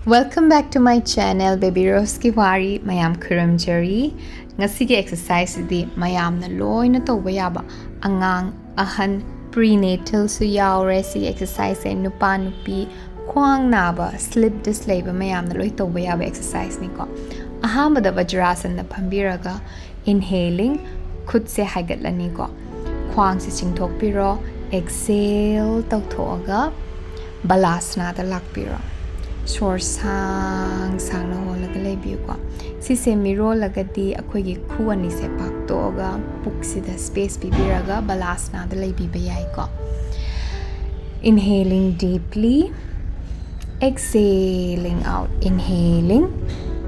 Welcome back to my channel, Baby Rose ki wari mayam kuramjari. Ngasigi exercise di mayam na loina tawba yaba angang ahan prenatal su yaure si exercise e nupa nupi khwang naba slip disc leba mayam na loi tawba yaba exercise ni ko. Ahambada vajrasan na phambiraga inhaling khud se haigatlani ko. Khwang se chingthokpiro exhale tawthoaga balasana da lakpiro. Sor sang na hola ga lebi ko si se miro lagadi akhoi gi khu ani se pak to ga puk si da space bibiraga balasana da lebi bayai ko. Inhaling deeply, exhaling out. Inhaling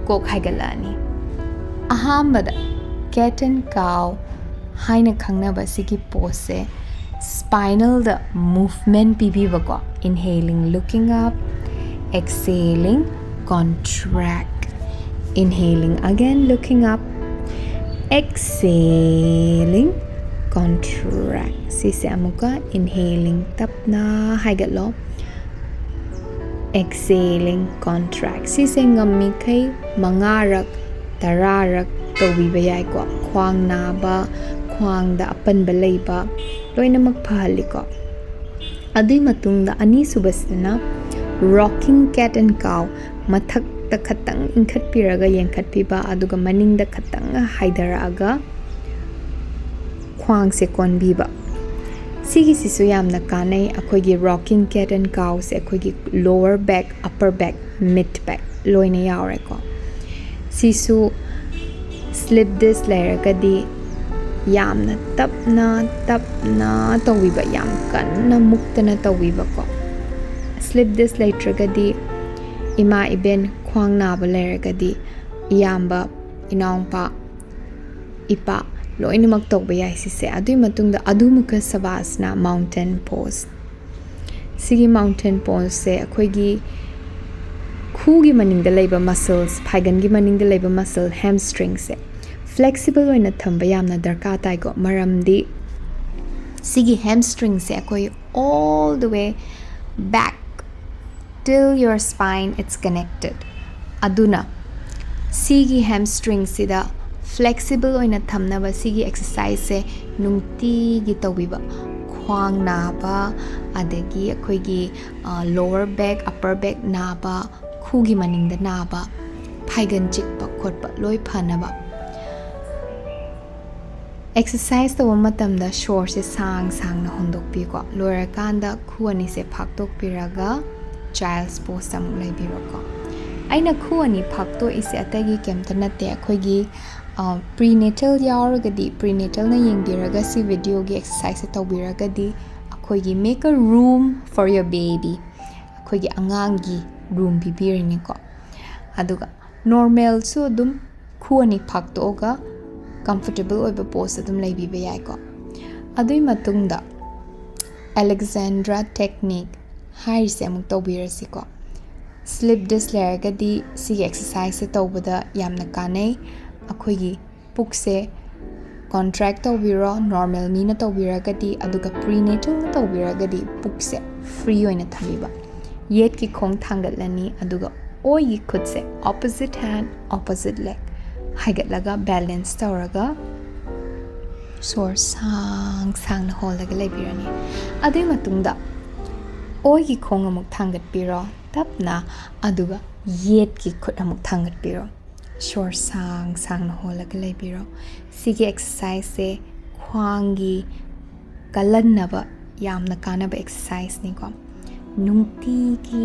kok haigalani ahambada cat and cow haina khangnaba sigi pose spinal the movement bibiba ko. Inhaling looking up, exhaling, contract. Inhaling again, looking up. Exhaling, contract. Sise amuka, inhaling, tapna, haigatlo. Exhaling, contract. Sise ngammi kay mangarak, tararak, tawibayay ko. Khwang naba, khwang da apan balay ba. Loy na magpahali ko. Adoy matungda ani subasana rocking cat and cow mathak ta khatang inkhat piraga yengkhat piba aduga maning da khatang haidaraga khwang se kon biba sigi sisu yamna kanai akhoi gi rocking cat and cow se akhoi gi lower back, upper back, mid back loina yaure ko sisu slip disc lairaga di yamna tapna tawiba yam kanna muktana tawiba ko. Slip disc latragadi ima iben khwang naba lairagadi iyamba inaungpa ipa loinamak tawba yai sise adui matungda adumuka savasana mountain pose. Sigi mountain pose se akhoi gi khugi maningda leiba muscles phaigan gi maningda leiba muscle hamstring se flexible oina thamba yamna darka tai go maramdi sigi hamstring se akhoi all the way back till your spine it's connected. Aduna sigi hamstring sida flexible oina thamnaba sigi exercise se nungti gi tawiba khwang naba adagi akhoi gi lower back, upper back naba khugi maningda naba phaigan chikpa khotpa loi phanaba. Exercise tawa matamda shore se sang na hondokpi ko lower kanda khu ani se phaktok piraga child's pose amuk laibiro ko. Aina khu ani phakto ise atagi kemta nate akhoi gi prenatal yauragadi prenatal na yengdiraga si video gi exercise tawbiragadi akhoi gi make a room for your baby akhoi gi angang gi room bibirini ko aduga normal so dum khu ani phakto ga comfortable oiba pose adum laibiba yai ko adui matungda Alexandra technique hai se amuk tawbirasi ko. Slip disc lairagadi si exercise se tawbada yamna kanai akhoi gi puk se contract tawbiro normal mi na tawbiragadi aduga prenatal na tawbiragadi puk se free oina thabiba yet ki khong thangatlani aduga oi gi khud se opposite hand opposite leg haigatlaga balance tawraga sor sang na holaga laibirani adui matungda oi gi khong amuk thangat piro tapna aduga yet ki khut amuk thangat piro sor sang na holaga laibiro sigi exercise se khwang gi kalannaba yamna kanaba exercise ni ko nungti ki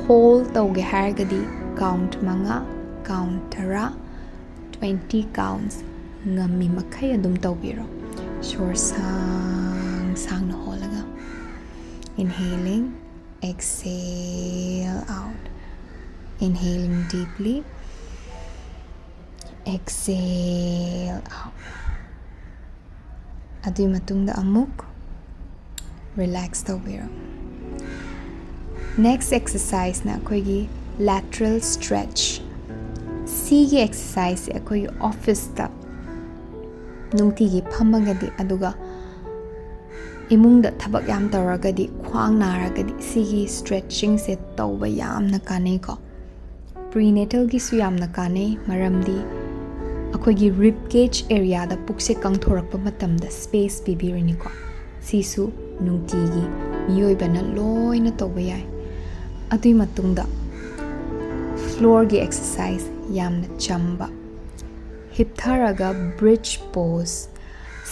hold tawge hargadi count manga count tara 20 counts ngami makai adum tawbiro sor sang na holaga. Inhaling, exhale out. Inhaling deeply, exhale out. Adui matungda amuk relax tawbiro. Next exercise na akhoi gi lateral stretch. Sigi exercise akhoi office ta nungti gi phamagadi aduga imungda thabak yam tawragadi khwang naragadi sigi stretching se tawba yamna kanai ko prenatal gi su yamna kanai maramdi akoigi rib cage area da pukse kangthorakpa matamda space pibirini ko sisu nungtigi miyoibana loina tawba yai adui matungda floor gi exercise yamna chamba hiptharaga bridge pose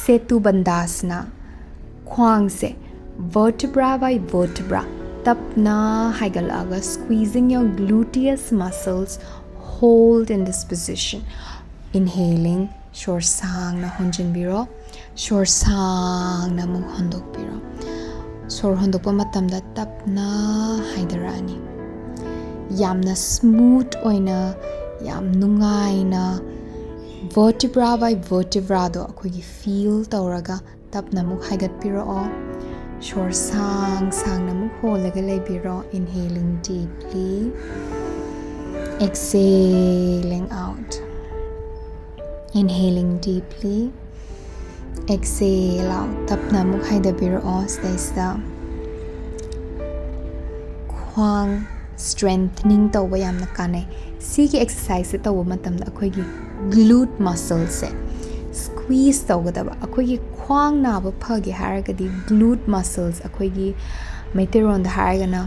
setu bandasana khwang se vertebra by vertebra tapna haigalaga squeezing your gluteus muscles hold in this position inhaling shor sang na honjin biro shor sang na mung hondok biro sor hondok pa matamda tapna haidarani yamna smooth oina yam nungai na vertebra by vertebra do akogi feel tawraga tapna muk haigat piro shor sang na muk holaga leibiro inhaling deeply exhaling out inhaling deeply exhale out tapna muk haidabiro staista khwang strengthening tawba yamna kanai sigi exercise se tawba matamda akoigi glute muscles se squeeze tawgadaba akoigi khwang naba phagi haragadi glute muscles akoigi maiteron da haragana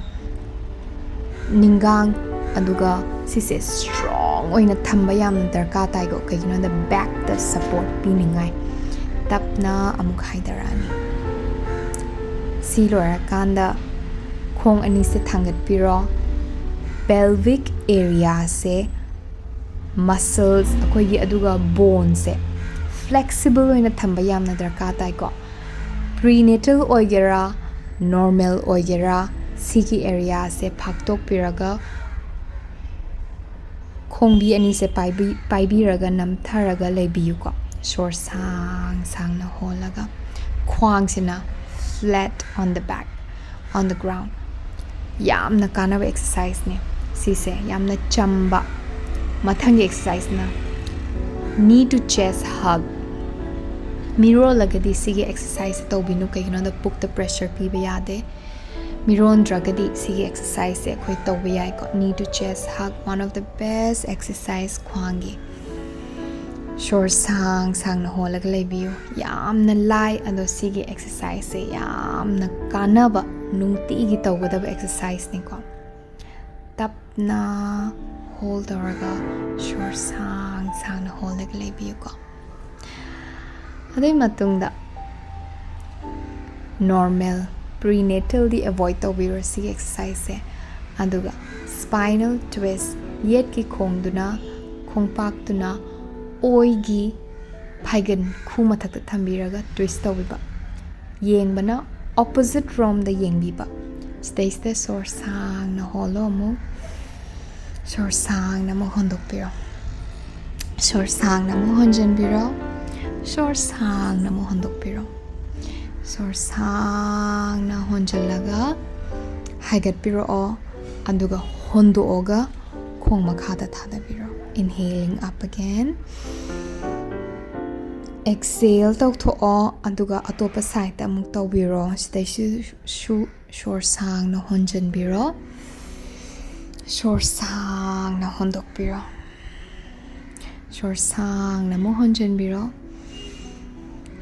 ningang aduga sise strong oina thamba yamna darka taigo kaigino da back the support piningai tapna amuk haidarani silora kanda khong ani se thangat piro pelvic area se muscles akoigi aduga bone se flexible oina thamba yamna darka taiko prenatal oigera normal oigera sigi area se phaktok piraga khongbi ani se paibi raga namtharaga leibiyu ko shor sang na holaga khwang sina flat on the back on the ground yamna kanaba exercise ne sise yamna chamba mathangi exercise na knee to chest hug miro lagadi sigi exercise tawbinu kaigino da puk the pressure piba yade miron dragadi sigi exercise se khoi tawba yai ko knee to chest hug one of the best exercise khwangi shor sang na holaga leibiyu yamna lai ado sigi exercise se yamna kanaba nungti gi tawgadaba exercise ni ko tapna hold tawraga shor sang na holaga leibiyu ko adai matungda normal prenatal di avoid tawbiro sigi exercise se aduga spinal twist yet ki khongduna khongpak tuna oigi phaigan khu mathakta thambiraga twist tawbiba yengbana opposite from the yengbiba stay sor sang na holo mu sor sang na mo hondok piro sor sang na mo honjan biro sor sang na mo hondok piro sor sang na honjalaga haigat piro aduga hondo oga khong makhada thada biro inhaling up again exhale tawtho aduga atopa side ta muk tawbiro stay shu shor sang na honjan biro shor sang na hondok biro shor sang na mo honjan biro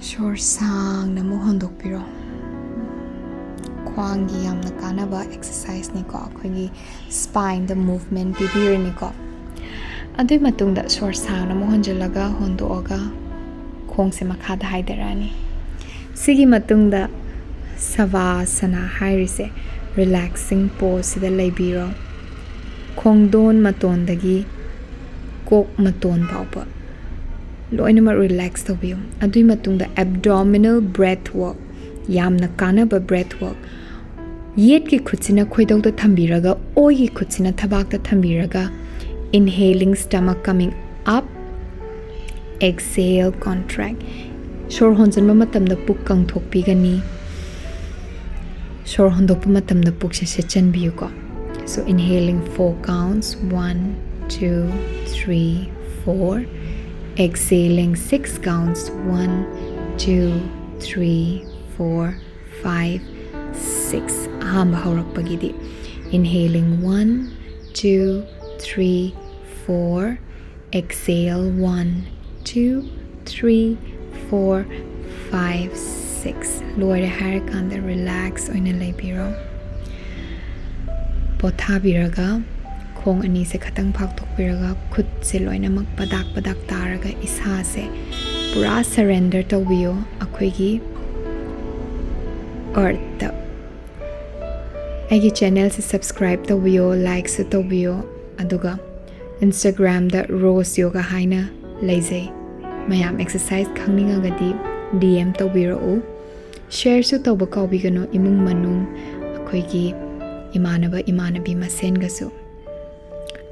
shor sang na mo hondok biro khwangi yamna kanaba exercise ni ko akoigi spine the movement bibir ni ko adui matungda shor sang na mo honjalaga hondoga khong se makhada haidarani sigi matungda savasana hairise relaxing pose da leibiro khongdon matondagi kok maton paupa loinama relax tawbiyo adui matungda abdominal breathwork yamna kanaba breathwork yet ki khutsina khoidawda thambiraga oi ki khutsina thabakta thambiraga inhaling stomach coming up exhale contract shor honjanba matamda puk kangthok pigani shor hondokpa matamda puk se chanbiyu ko so inhaling 4 counts 1 2 3 4 exhaling 6 counts 1 2 3 4 5, 6. Ahamba haurakpagidi. Inhaling 1, 2, 3, 4. Exhale 1, 2, 3, 4, 5, 6. Loire harakanda relax oina leibiro. Pothabiraga khong ani se khatang phakthokpiraga khut se loinamak padak taraga isa se pura surrender tawbiyo akhoigi earth. Aigi channel se subscribe tawbiyo, like se tawbiyo, aduga Instagram da Rose Yoga haina leizai. Mayam exercise khangningagadi DM tawbiro. Share su tawba kawbigano imung manung akhoigi imanaba imanabi masengasu.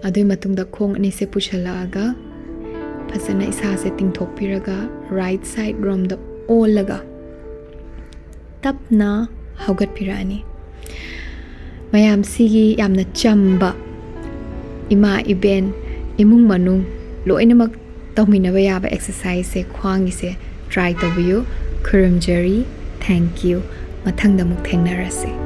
Adui matungda khong ani se pushalaaga phasana isa se tingthokpiraga right side rom da olaga tapna haugat pirani. Mayam sigi yamna chamba ima iben imung manung loinamak tawminaba yaba exercise se khwangi se try tawbiyo. Kurum Jerry, thank you. Mathangda muk thengnarase.